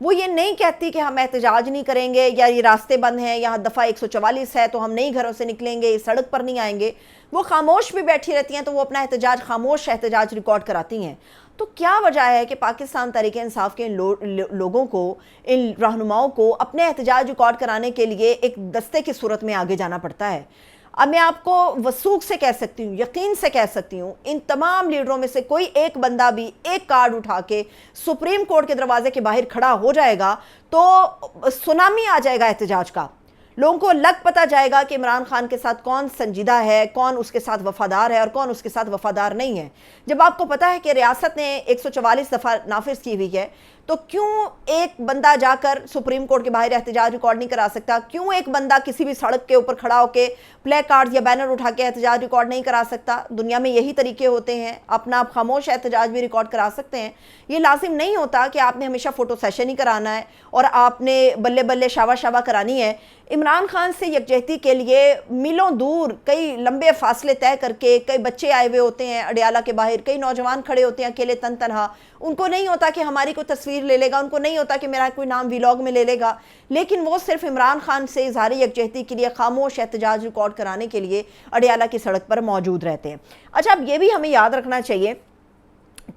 وہ یہ نہیں کہتی کہ ہم احتجاج نہیں کریں گے یا یہ راستے بند ہیں، یہاں دفعہ 144 ہے تو ہم نہیں گھروں سے نکلیں گے، سڑک پر نہیں آئیں گے. وہ خاموش بھی بیٹھی رہتی ہیں تو وہ اپنا احتجاج خاموش احتجاج ریکارڈ کراتی ہیں. تو کیا وجہ ہے کہ پاکستان تحریک انصاف کے لوگوں کو، ان رہنماؤں کو اپنے احتجاج ریکارڈ کرانے کے لیے ایک دستے کی صورت میں آگے جانا پڑتا ہے؟ اب میں آپ کو وثوق سے کہہ سکتی ہوں، یقین سے کہہ سکتی ہوں، ان تمام لیڈروں میں سے کوئی ایک بندہ بھی ایک کارڈ اٹھا کے سپریم کورٹ کے دروازے کے باہر کھڑا ہو جائے گا تو سونامی آ جائے گا احتجاج کا. لوگوں کو لگ پتہ جائے گا کہ عمران خان کے ساتھ کون سنجیدہ ہے، کون اس کے ساتھ وفادار ہے اور کون اس کے ساتھ وفادار نہیں ہے. جب آپ کو پتہ ہے کہ ریاست نے 144 دفعہ نافذ کی ہوئی ہے تو کیوں ایک بندہ جا کر سپریم کورٹ کے باہر احتجاج ریکارڈ نہیں کرا سکتا؟ کیوں ایک بندہ کسی بھی سڑک کے اوپر کھڑا ہو کے پلے کارڈ یا بینر اٹھا کے احتجاج ریکارڈ نہیں کرا سکتا؟ دنیا میں یہی طریقے ہوتے ہیں، اپنا آپ خاموش احتجاج بھی ریکارڈ کرا سکتے ہیں. یہ لازم نہیں ہوتا کہ آپ نے ہمیشہ فوٹو سیشن ہی کرانا ہے اور آپ نے بلے بلے شاوا شاوا کرانی ہے. عمران خان سے یکجہتی کے لیے میلوں دور کئی لمبے فاصلے طے کر کے کئی بچے آئے ہوئے ہوتے ہیں اڈیالہ کے باہر، کئی نوجوان کھڑے ہوتے ہیں اکیلے تن تنہا. ان کو نہیں ہوتا کہ ہماری کوئی تصویر لے لے گا، ان کو نہیں ہوتا کہ میرا کوئی نام ویلاگ میں لے لے گا، لیکن وہ صرف عمران خان سے اظہار یکجہتی کے لیے خاموش احتجاج ریکارڈ کرانے کے لیے اڈیالہ کی سڑک پر موجود رہتے ہیں. اچھا، اب یہ بھی ہمیں یاد رکھنا چاہیے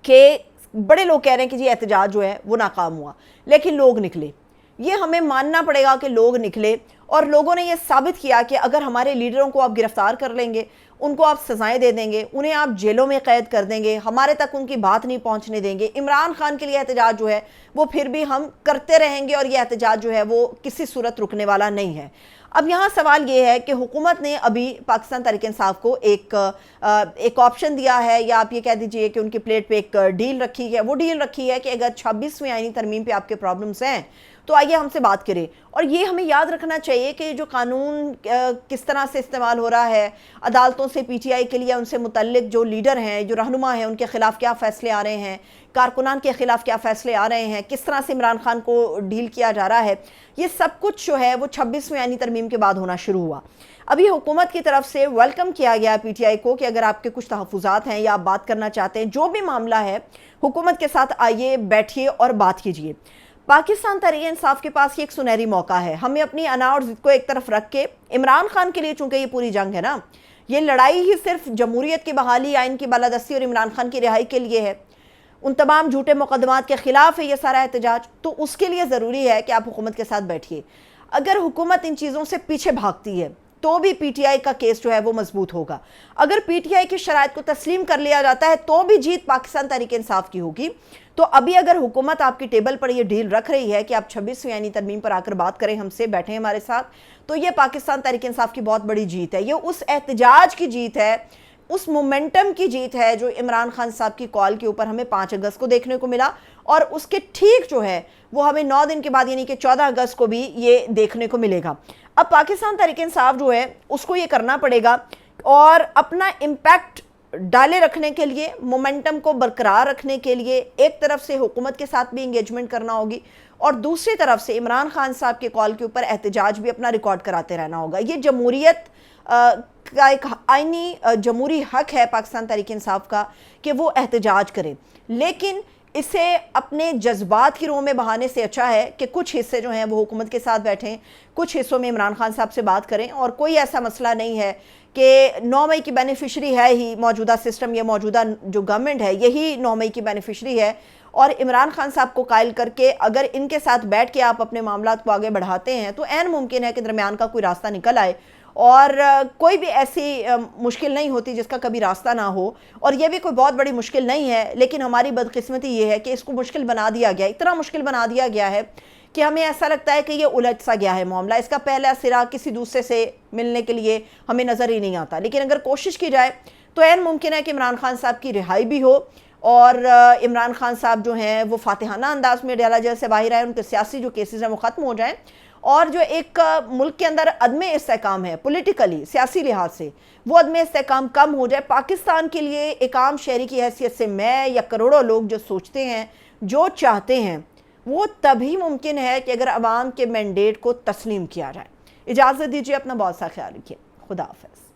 کہ بڑے لوگ کہہ رہے ہیں کہ جی احتجاج جو ہے وہ ناکام ہوا، لیکن لوگ نکلے. یہ ہمیں ماننا پڑے گا کہ لوگ نکلے اور لوگوں نے یہ ثابت کیا کہ اگر ہمارے لیڈروں کو آپ گرفتار کر لیں گے، ان کو آپ سزائیں دے دیں گے، انہیں آپ جیلوں میں قید کر دیں گے، ہمارے تک ان کی بات نہیں پہنچنے دیں گے، عمران خان کے لیے احتجاج جو ہے وہ پھر بھی ہم کرتے رہیں گے اور یہ احتجاج جو ہے وہ کسی صورت رکنے والا نہیں ہے. اب یہاں سوال یہ ہے کہ حکومت نے ابھی پاکستان تحریک انصاف کو ایک آپشن دیا ہے، یا آپ یہ کہہ دیجئے کہ ان کی پلیٹ پہ ایک ڈیل رکھی ہے. وہ ڈیل رکھی ہے کہ اگر 26ویں آئینی ترمیم پہ آپ کے پرابلمز ہیں تو آئیے ہم سے بات کریں. اور یہ ہمیں یاد رکھنا چاہیے کہ جو قانون کس طرح سے استعمال ہو رہا ہے، عدالتوں سے پی ٹی آئی کے لیے ان سے متعلق جو لیڈر ہیں، جو رہنما ہیں، ان کے خلاف کیا فیصلے آ رہے ہیں، کارکنان کے خلاف کیا فیصلے آ رہے ہیں، کس طرح سے عمران خان کو ڈیل کیا جا رہا ہے، یہ سب کچھ جو ہے وہ 26ویں آئینی ترمیم کے بعد ہونا شروع ہوا. ابھی حکومت کی طرف سے ویلکم کیا گیا پی ٹی آئی کو کہ اگر آپ کے کچھ تحفظات ہیں یا آپ بات کرنا چاہتے ہیں، جو بھی معاملہ ہے حکومت کے ساتھ آئیے، بیٹھیے اور بات کیجیے. پاکستان تحریک انصاف کے پاس یہ ایک سنہری موقع ہے. ہمیں اپنی انا اور ضد کو ایک طرف رکھ کے عمران خان کے لیے، چونکہ یہ پوری جنگ ہے نا، یہ لڑائی ہی صرف جمہوریت کی بحالی، آئین کی بالادستی اور عمران خان کی رہائی کے لیے ہے، ان تمام جھوٹے مقدمات کے خلاف ہے یہ سارا احتجاج. تو اس کے لیے ضروری ہے کہ آپ حکومت کے ساتھ بیٹھیے. اگر حکومت ان چیزوں سے پیچھے بھاگتی ہے تو بھی پی ٹی آئی کا کیس جو ہے وہ مضبوط ہوگا. اگر پی ٹی آئی کی شرائط کو تسلیم کر لیا جاتا ہے تو بھی جیت پاکستان تحریک انصاف کی ہوگی. تو ابھی اگر حکومت آپ کی ٹیبل پر یہ ڈیل رکھ رہی ہے کہ آپ 26ویں آئینی ترمیم پر آ کر بات کریں، ہم سے بیٹھیں ہمارے ساتھ، تو یہ پاکستان تحریک انصاف کی بہت بڑی جیت ہے. یہ اس احتجاج کی جیت ہے، اس مومنٹم کی جیت ہے جو عمران خان صاحب کی کال کے اوپر ہمیں 5 اگست کو دیکھنے کو ملا، اور اس کے ٹھیک جو ہے وہ ہمیں 9 دن کے بعد یعنی کہ 14 اگست کو بھی یہ دیکھنے کو ملے گا. اب پاکستان تحریک انصاف جو ہے اس کو یہ کرنا پڑے گا اور اپنا امپیکٹ ڈالے رکھنے کے لیے، مومنٹم کو برقرار رکھنے کے لیے ایک طرف سے حکومت کے ساتھ بھی انگیجمنٹ کرنا ہوگی اور دوسری طرف سے عمران خان صاحب کے کال کے اوپر احتجاج بھی اپنا ریکارڈ کراتے رہنا ہوگا. یہ جمہوریت کا ایک آئینی جمہوری حق ہے پاکستان تحریک انصاف کا کہ وہ احتجاج کرے، لیکن اسے اپنے جذبات کی روح میں بہانے سے اچھا ہے کہ کچھ حصے جو ہیں وہ حکومت کے ساتھ بیٹھیں، کچھ حصوں میں عمران خان صاحب سے بات کریں. اور کوئی ایسا مسئلہ نہیں ہے کہ 9 مئی کی بینیفیشری ہے ہی موجودہ سسٹم، یا موجودہ جو گورنمنٹ ہے یہی 9 مئی کی بینیفیشری ہے، اور عمران خان صاحب کو قائل کر کے اگر ان کے ساتھ بیٹھ کے آپ اپنے معاملات کو آگے بڑھاتے ہیں تو عین ممکن ہے کہ درمیان کا کوئی راستہ نکل آئے. اور کوئی بھی ایسی مشکل نہیں ہوتی جس کا کبھی راستہ نہ ہو، اور یہ بھی کوئی بہت بڑی مشکل نہیں ہے، لیکن ہماری بدقسمتی یہ ہے کہ اس کو مشکل بنا دیا گیا، اتنا مشکل بنا دیا گیا ہے کہ ہمیں ایسا لگتا ہے کہ یہ الجھ سا گیا ہے معاملہ. اس کا پہلا سرا کسی دوسرے سے ملنے کے لیے ہمیں نظر ہی نہیں آتا. لیکن اگر کوشش کی جائے تو عین ممکن ہے کہ عمران خان صاحب کی رہائی بھی ہو، اور عمران خان صاحب جو ہیں وہ فاتحانہ انداز میں اڈیالہ جیل سے باہر آئے، ان کے سیاسی جو کیسز ہیں وہ ختم ہو جائیں، اور جو ایک ملک کے اندر عدم استحکام ہے پولیٹیکلی، سیاسی لحاظ سے، وہ عدم استحکام کم ہو جائے. پاکستان کے لیے ایک عام شہری کی حیثیت سے میں یا کروڑوں لوگ جو سوچتے ہیں، جو چاہتے ہیں، وہ تبھی ممکن ہے کہ اگر عوام کے مینڈیٹ کو تسلیم کیا جائے. اجازت دیجیے، اپنا بہت سا خیال رکھیے. خدا حافظ.